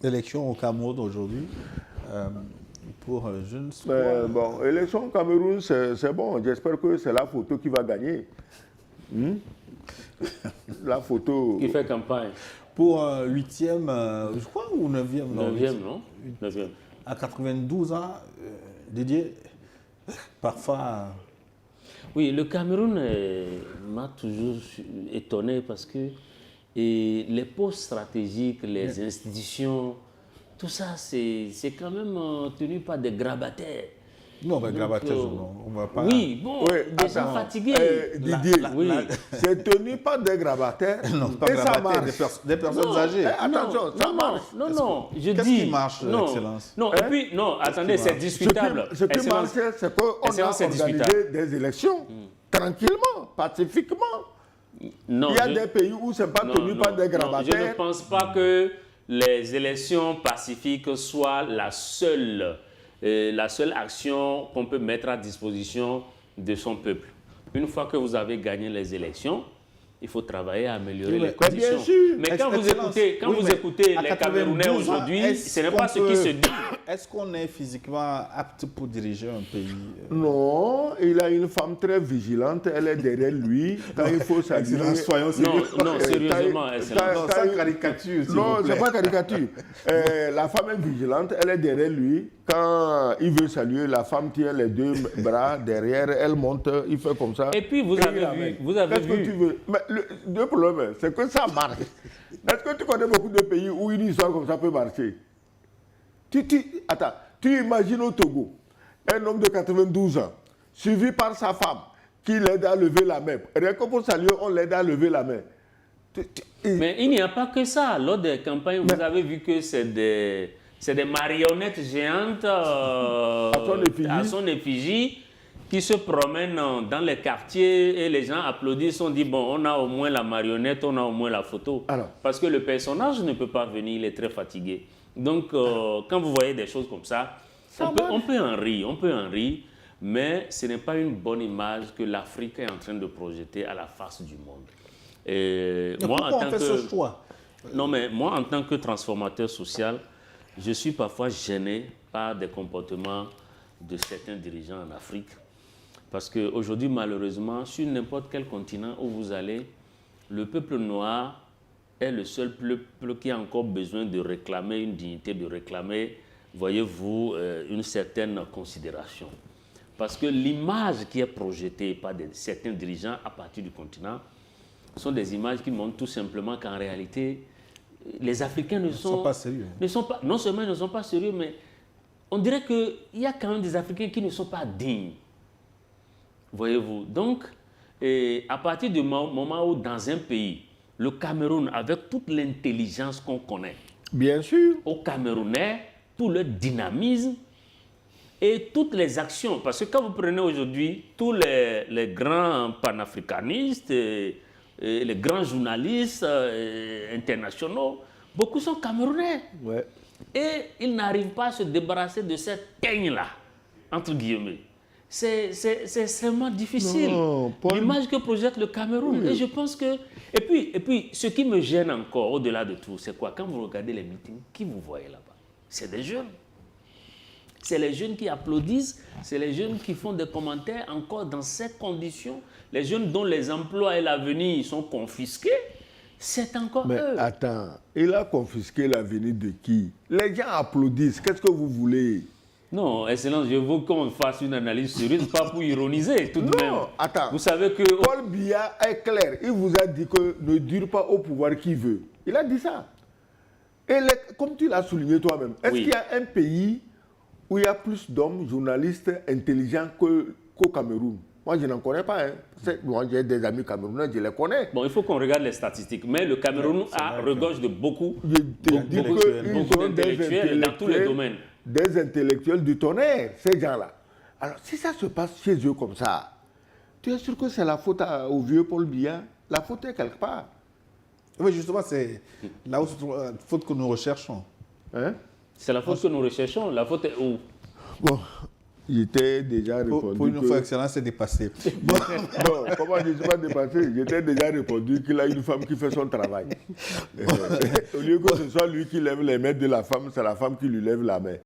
Élection au Cameroun aujourd'hui. Pour je ne sais Mais pas. bon, élection au Cameroun, c'est bon. J'espère que c'est la photo qui va gagner. La photo. Qui fait campagne. Pour 8e, je crois, ou 9e. 9e, non 9e. À 92 ans, Didier, parfois. Oui, le Cameroun m'a toujours étonné parce que les postes stratégiques, les institutions, tout ça, c'est quand même tenu par des grabataires. Non, mais grabataire, on va pas. Oui, bon, des gens fatigués. Didier, c'est tenu par des grabataires. Non, pas et ça grabataire, marche. des personnes âgées. Attention, ça marche. Non, je dis. Qu'est-ce qui marche, non, Excellence? Non, et puis, non, attendez, c'est discutable. Ce qui marche, c'est qu'on a organisé des élections tranquillement, pacifiquement. Non, il y a des pays où ce n'est pas tenu par des grabataires. Je ne pense pas que les élections pacifiques soient la seule action qu'on peut mettre à disposition de son peuple. Une fois que vous avez gagné les élections, il faut travailler à améliorer les conditions. Bien sûr. Mais quand vous écoutez les Camerounais aujourd'hui, ce n'est pas ce qui se dit. Est-ce qu'on est physiquement apte pour diriger un pays? Non, il a une femme très vigilante, elle est derrière lui. Quand il faut saluer... Non, sérieusement, Excellence. Non, sans caricature, s'il Non, vous plaît. c'est pas caricature. La femme est vigilante, elle est derrière lui. Quand il veut saluer, la femme tient les deux bras derrière, elle monte, il fait comme ça. Et puis vous avez vu. Qu'est-ce que tu veux? Mais le problème, c'est que ça marche. Est-ce que tu connais beaucoup de pays où une histoire comme ça peut marcher? Attends, tu imagines au Togo, un homme de 92 ans, suivi par sa femme, qui l'aide à lever la main. Rien que pour saluer, on l'aide à lever la main. Mais il n'y a pas que ça. Lors des campagnes, vous avez vu que c'est des marionnettes géantes à son effigie qui se promènent dans les quartiers et les gens applaudissent. On dit, bon, on a au moins la marionnette, on a au moins la photo. Parce que le personnage ne peut pas venir, il est très fatigué. Donc, quand vous voyez des choses comme ça, on peut en rire, mais ce n'est pas une bonne image que l'Afrique est en train de projeter à la face du monde. Pourquoi on fait ce choix? Non, mais moi, en tant que transformateur social, je suis parfois gêné par des comportements de certains dirigeants en Afrique. Parce qu'aujourd'hui, malheureusement, sur n'importe quel continent où vous allez, le peuple noir est le seul peuple qui a encore besoin de réclamer une dignité, de réclamer, voyez-vous, une certaine considération. Parce que l'image qui est projetée par certains dirigeants à partir du continent sont des images qui montrent tout simplement qu'en réalité, les Africains ne sont pas sérieux. Non seulement ils ne sont pas sérieux, mais on dirait qu'il y a quand même des Africains qui ne sont pas dignes. Voyez-vous. Donc, à partir du moment où dans un pays, le Cameroun, avec toute l'intelligence qu'on connaît, bien sûr, aux Camerounais, tout le dynamisme et toutes les actions, parce que quand vous prenez aujourd'hui tous les grands panafricanistes, et les grands journalistes internationaux, beaucoup sont Camerounais. Ouais. Et ils n'arrivent pas à se débarrasser de cette teigne-là, entre guillemets. C'est extrêmement difficile. L'image que projette le Cameroun. Et je pense que... Et puis, ce qui me gêne encore, au-delà de tout, c'est quoi? Quand vous regardez les meetings, qui vous voyez là-bas? C'est des jeunes. C'est les jeunes qui applaudissent, c'est les jeunes qui font des commentaires encore dans ces conditions. Les jeunes dont les emplois et l'avenir sont confisqués, c'est encore eux. Mais attends, il a confisqué l'avenir de qui? Les gens applaudissent, qu'est-ce que vous voulez? Non, Excellence, je veux qu'on fasse une analyse sérieuse, pas pour ironiser tout de même. Non, attends, vous savez que... Paul Biya est clair, il vous a dit que ne dure pas au pouvoir qui veut. Il a dit ça. Et comme tu l'as souligné toi-même, est-ce qu'il y a un pays où il y a plus d'hommes journalistes intelligents qu'au Cameroun? Moi, je n'en connais pas. Moi, j'ai des amis camerounais, je les connais. Bon, il faut qu'on regarde les statistiques. Mais le Cameroun regorge de beaucoup d'intellectuels dans tous les domaines. Des intellectuels du tonnerre, ces gens-là. Alors, si ça se passe chez eux comme ça, tu es sûr que c'est la faute au vieux Paul Biya? La faute est quelque part. Oui, justement, c'est la faute que nous recherchons. Hein? C'est la faute que nous recherchons. La faute est où? Bon, J'étais déjà répondu. Pour une fois, Excellence, c'est dépassé. Non, comment je ne suis pas dépassé? J'étais déjà répondu qu'il a une femme qui fait son travail. Au lieu que ce soit lui qui lève les mains de la femme, c'est la femme qui lui lève la main.